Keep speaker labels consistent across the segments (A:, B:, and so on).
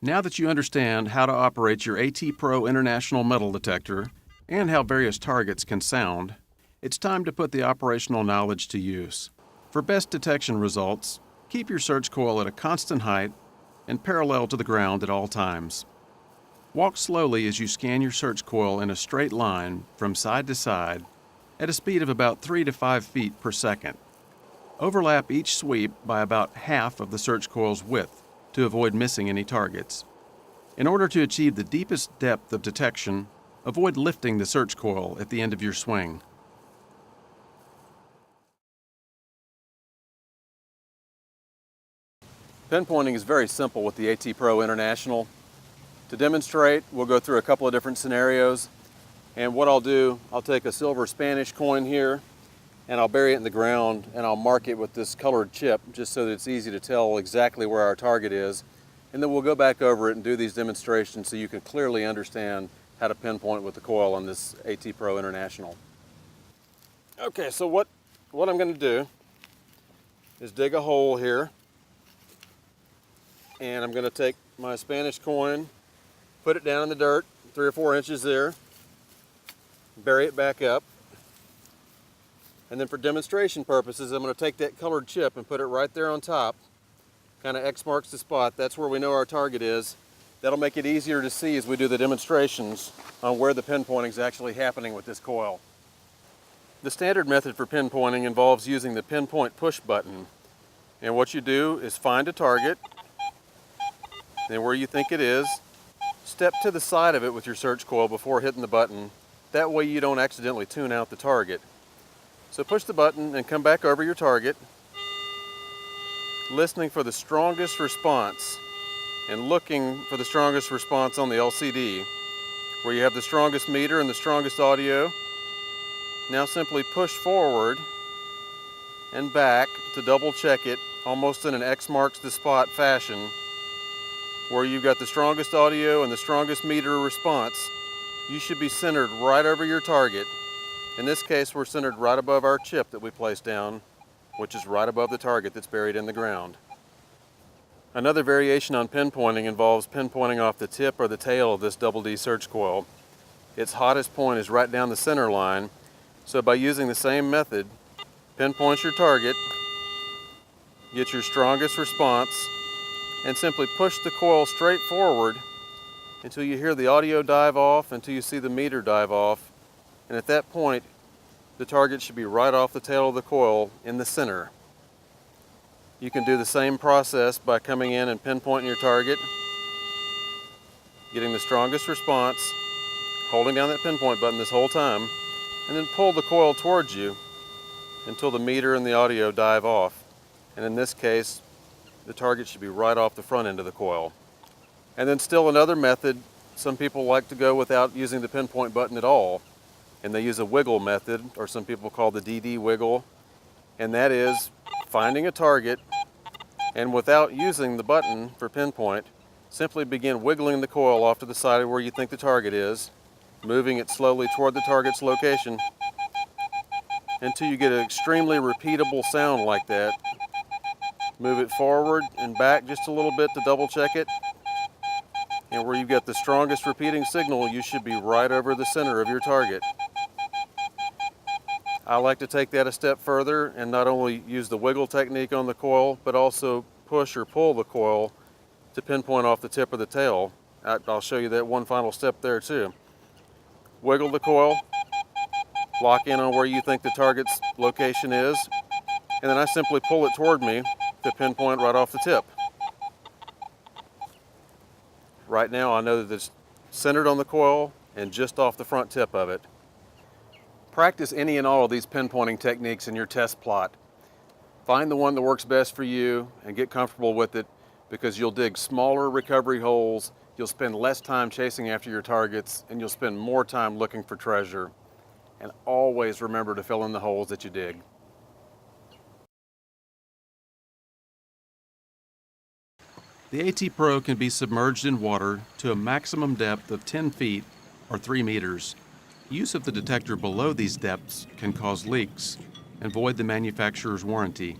A: Now that you understand how to operate your AT Pro International metal detector and how various targets can sound, it's time to put the operational knowledge to use. For best detection results, keep your search coil at a constant height and parallel to the ground at all times. Walk slowly as you scan your search coil in a straight line from side to side at a speed of about 3 to 5 feet per second. Overlap each sweep by about half of the search coil's width to avoid missing any targets. In order to achieve the deepest depth of detection, avoid lifting the search coil at the end of your swing. Pinpointing is very simple with the AT Pro International. To demonstrate, we'll go through a couple of different scenarios, and what I'll do, I'll take a silver Spanish coin here and I'll bury it in the ground and I'll mark it with this colored chip just so that it's easy to tell exactly where our target is, and then we'll go back over it and do these demonstrations so you can clearly understand how to pinpoint with the coil on this AT Pro International. Okay, so what I'm going to do is dig a hole here, and I'm going to take my Spanish coin, put it down in the dirt, 3 or 4 inches there, bury it back up, and then for demonstration purposes, I'm going to take that colored chip and put it right there on top, kind of X marks the spot. That's where we know our target is. That'll make it easier to see as we do the demonstrations on where the pinpointing is actually happening with this coil. The standard method for pinpointing involves using the pinpoint push button. And what you do is find a target, then where you think it is, step to the side of it with your search coil before hitting the button. That way you don't accidentally tune out the target. So push the button and come back over your target, listening for the strongest response and looking for the strongest response on the LCD, where you have the strongest meter and the strongest audio. Now simply push forward and back to double check it, almost in an X marks the spot fashion, where you've got the strongest audio and the strongest meter response. You should be centered right over your target. In this case, we're centered right above our chip that we placed down, which is right above the target that's buried in the ground. Another variation on pinpointing involves pinpointing off the tip or the tail of this double D search coil. Its hottest point is right down the center line, so by using the same method, pinpoint your target, get your strongest response, and simply push the coil straight forward until you hear the audio dive off, until you see the meter dive off, and at that point, the target should be right off the tail of the coil in the center. You can do the same process by coming in and pinpointing your target, getting the strongest response, holding down that pinpoint button this whole time, and then pull the coil towards you until the meter and the audio dive off. And in this case, the target should be right off the front end of the coil. And then still another method, some people like to go without using the pinpoint button at all, and they use a wiggle method, or some people call the DD wiggle, and that is finding a target and without using the button for pinpoint, simply begin wiggling the coil off to the side of where you think the target is, moving it slowly toward the target's location until you get an extremely repeatable sound like that. Move it forward and back just a little bit to double check it. And where you've got the strongest repeating signal, you should be right over the center of your target. I like to take that a step further and not only use the wiggle technique on the coil, but also push or pull the coil to pinpoint off the tip of the tail. I'll show you that one final step there too. Wiggle the coil, lock in on where you think the target's location is, and then I simply pull it toward me to pinpoint right off the tip. Right now I know that it's centered on the coil and just off the front tip of it. Practice any and all of these pinpointing techniques in your test plot. Find the one that works best for you and get comfortable with it, because you'll dig smaller recovery holes, you'll spend less time chasing after your targets, and you'll spend more time looking for treasure. And always remember to fill in the holes that you dig. The AT Pro can be submerged in water to a maximum depth of 10 feet or 3 meters. Use of the detector below these depths can cause leaks and void the manufacturer's warranty.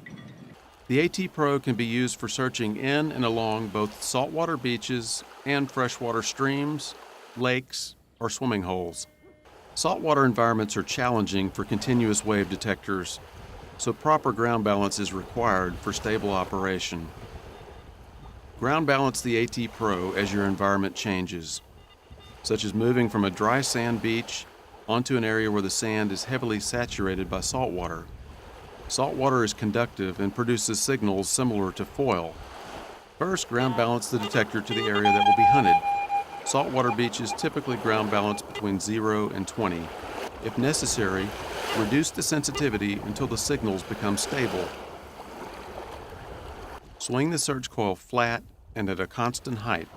A: The AT Pro can be used for searching in and along both saltwater beaches and freshwater streams, lakes, or swimming holes. Saltwater environments are challenging for continuous wave detectors, so proper ground balance is required for stable operation. Ground balance the AT Pro as your environment changes, such as moving from a dry sand beach onto an area where the sand is heavily saturated by saltwater. Saltwater is conductive and produces signals similar to foil. First, ground balance the detector to the area that will be hunted. Saltwater beaches typically ground balance between 0 and 20. If necessary, reduce the sensitivity until the signals become stable. Swing the search coil flat and at a constant height.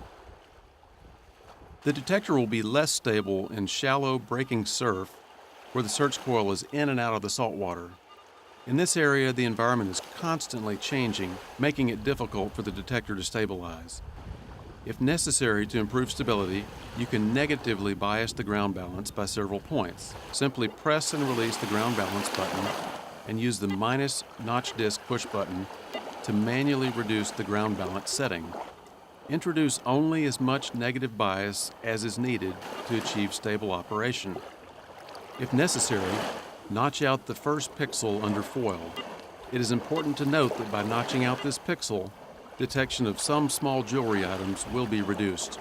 A: The detector will be less stable in shallow, breaking surf where the search coil is in and out of the saltwater. In this area, the environment is constantly changing, making it difficult for the detector to stabilize. If necessary to improve stability, you can negatively bias the ground balance by several points. Simply press and release the ground balance button and use the minus notch disc push button to manually reduce the ground balance setting. Introduce only as much negative bias as is needed to achieve stable operation. If necessary, notch out the first pixel under foil. It is important to note that by notching out this pixel, detection of some small jewelry items will be reduced.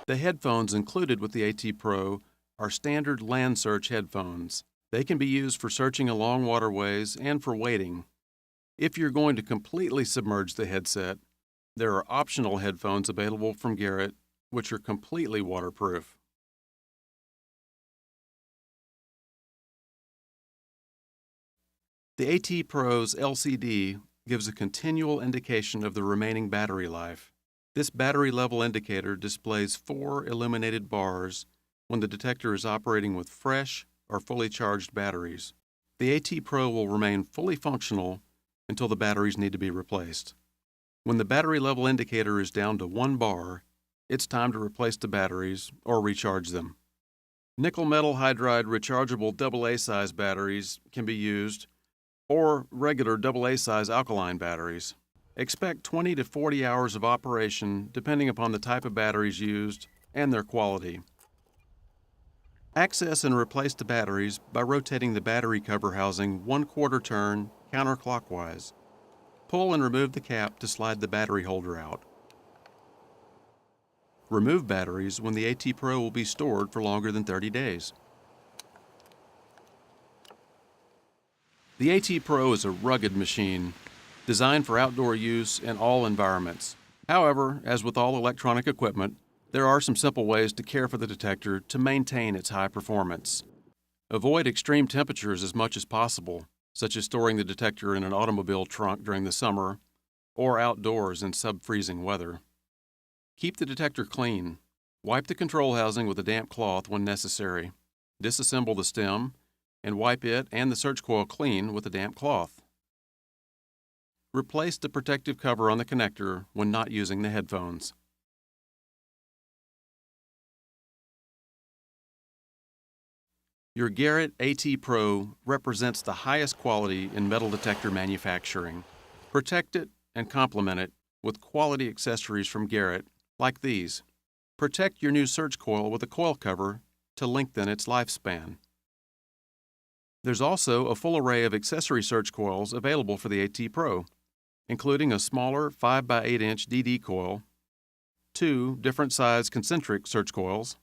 A: The headphones included with the AT Pro are standard land search headphones. They can be used for searching along waterways and for wading. If you're going to completely submerge the headset, there are optional headphones available from Garrett, which are completely waterproof. The AT Pro's LCD gives a continual indication of the remaining battery life. This battery level indicator displays 4 illuminated bars when the detector is operating with fresh or fully charged batteries. The AT Pro will remain fully functional until the batteries need to be replaced. When the battery level indicator is down to 1 bar, it's time to replace the batteries or recharge them. Nickel metal hydride rechargeable AA size batteries can be used, or regular AA size alkaline batteries. Expect 20 to 40 hours of operation depending upon the type of batteries used and their quality. Access and replace the batteries by rotating the battery cover housing 1/4 turn counterclockwise. Pull and remove the cap to slide the battery holder out. Remove batteries when the AT Pro will be stored for longer than 30 days. The AT Pro is a rugged machine, designed for outdoor use in all environments. However, as with all electronic equipment, there are some simple ways to care for the detector to maintain its high performance. Avoid extreme temperatures as much as possible, such as storing the detector in an automobile trunk during the summer or outdoors in sub-freezing weather. Keep the detector clean. Wipe the control housing with a damp cloth when necessary. Disassemble the stem and wipe it and the search coil clean with a damp cloth. Replace the protective cover on the connector when not using the headphones. Your Garrett AT Pro represents the highest quality in metal detector manufacturing. Protect it and complement it with quality accessories from Garrett, like these. Protect your new search coil with a coil cover to lengthen its lifespan. There's also a full array of accessory search coils available for the AT Pro, including a smaller 5x8-inch DD coil, 2 different size concentric search coils,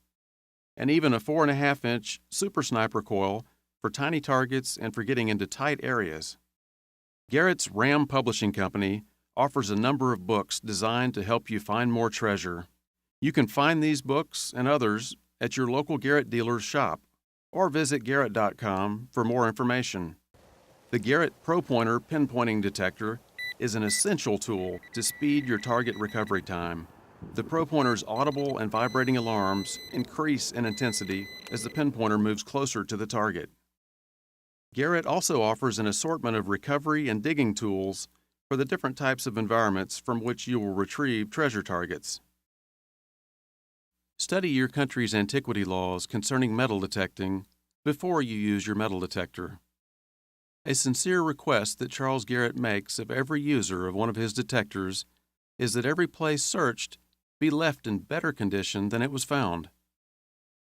A: and even a 4.5-inch Super Sniper coil for tiny targets and for getting into tight areas. Garrett's RAM Publishing Company offers a number of books designed to help you find more treasure. You can find these books and others at your local Garrett dealer's shop, or visit garrett.com for more information. The Garrett Pro Pointer pinpointing detector is an essential tool to speed your target recovery time. The Pro Pointer's audible and vibrating alarms increase in intensity as the pinpointer moves closer to the target. Garrett also offers an assortment of recovery and digging tools for the different types of environments from which you will retrieve treasure targets. Study your country's antiquity laws concerning metal detecting before you use your metal detector. A sincere request that Charles Garrett makes of every user of one of his detectors is that every place searched be left in better condition than it was found.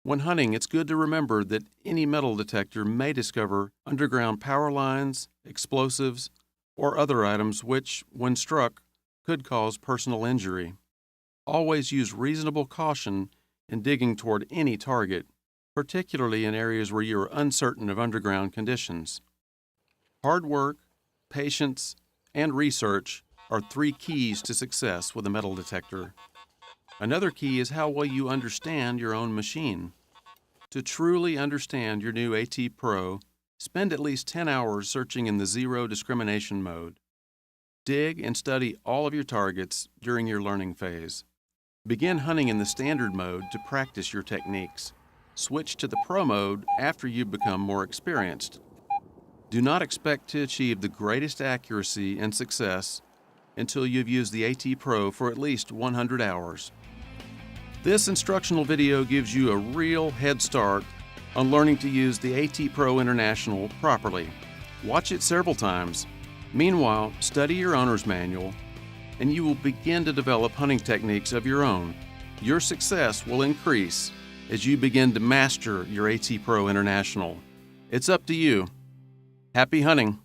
A: When hunting, it's good to remember that any metal detector may discover underground power lines, explosives, or other items which, when struck, could cause personal injury. Always use reasonable caution in digging toward any target, particularly in areas where you are uncertain of underground conditions. Hard work, patience, and research are 3 keys to success with a metal detector. Another key is how well you understand your own machine. To truly understand your new AT Pro, spend at least 10 hours searching in the zero discrimination mode. Dig and study all of your targets during your learning phase. Begin hunting in the standard mode to practice your techniques. Switch to the Pro mode after you become more experienced. Do not expect to achieve the greatest accuracy and success until you've used the AT Pro for at least 100 hours. This instructional video gives you a real head start on learning to use the AT Pro International properly. Watch it several times. Meanwhile, study your owner's manual, and you will begin to develop hunting techniques of your own. Your success will increase as you begin to master your AT Pro International. It's up to you. Happy hunting!